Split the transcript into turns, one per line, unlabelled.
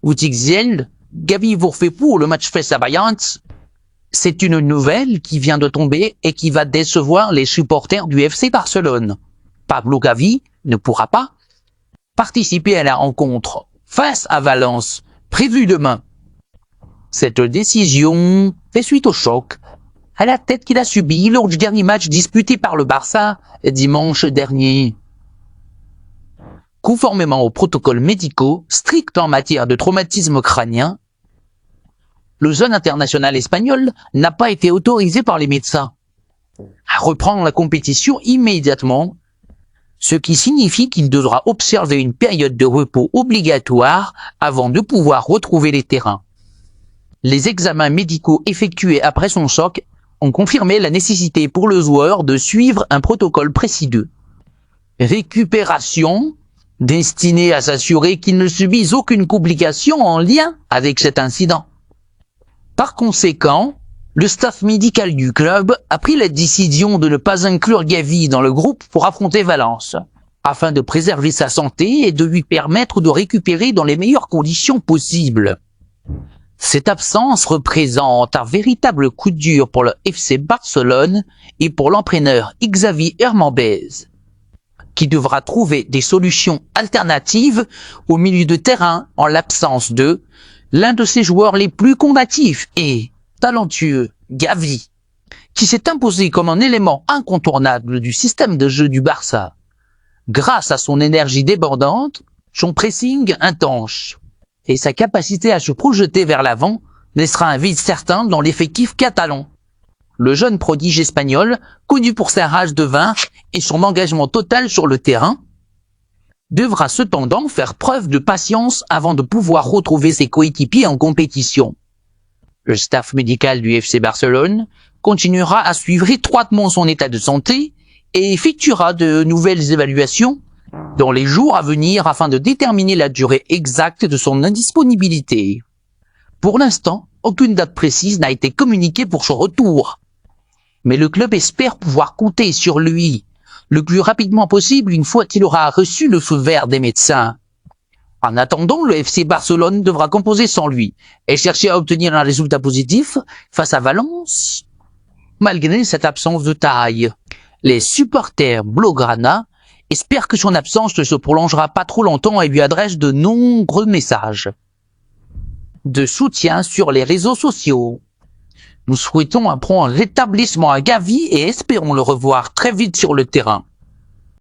vous dites Gavi vous refait pour le match face à Bayern. C'est une nouvelle qui vient de tomber et qui va décevoir les supporters du FC Barcelone. Pablo Gavi ne pourra pas participer à la rencontre face à Valence, prévue demain. Cette décision fait suite au choc à la tête qu'il a subi lors du dernier match disputé par le Barça dimanche dernier. Conformément aux protocoles médicaux stricts en matière de traumatisme crânien, le jeune international espagnol n'a pas été autorisé par les médecins à reprendre la compétition immédiatement, ce qui signifie qu'il devra observer une période de repos obligatoire avant de pouvoir retrouver les terrains. Les examens médicaux effectués après son choc ont confirmé la nécessité pour le joueur de suivre un protocole précis de récupération destiné à s'assurer qu'il ne subisse aucune complication en lien avec cet incident. Par conséquent, le staff médical du club a pris la décision de ne pas inclure Gavi dans le groupe pour affronter Valence, afin de préserver sa santé et de lui permettre de récupérer dans les meilleures conditions possibles. Cette absence représente un véritable coup dur pour le FC Barcelone et pour l'entraîneur Xavi Hernandez, qui devra trouver des solutions alternatives au milieu de terrain en l'absence de l'un de ses joueurs les plus combatifs et talentueux, Gavi, qui s'est imposé comme un élément incontournable du système de jeu du Barça, grâce à son énergie débordante, son pressing intense et sa capacité à se projeter vers l'avant, laissera un vide certain dans l'effectif catalan. Le jeune prodige espagnol, connu pour sa rage de vaincre et son engagement total sur le terrain, devra cependant faire preuve de patience avant de pouvoir retrouver ses coéquipiers en compétition. Le staff médical du FC Barcelone continuera à suivre étroitement son état de santé et effectuera de nouvelles évaluations dans les jours à venir afin de déterminer la durée exacte de son indisponibilité. Pour l'instant, aucune date précise n'a été communiquée pour son retour, mais le club espère pouvoir compter sur lui le plus rapidement possible une fois qu'il aura reçu le feu vert des médecins. En attendant, le FC Barcelone devra composer sans lui et chercher à obtenir un résultat positif face à Valence, malgré cette absence de taille. Les supporters blaugrana espèrent que son absence ne se prolongera pas trop longtemps et lui adressent de nombreux messages de soutien sur les réseaux sociaux. Nous souhaitons un prompt rétablissement à Gavi et espérons le revoir très vite sur le terrain.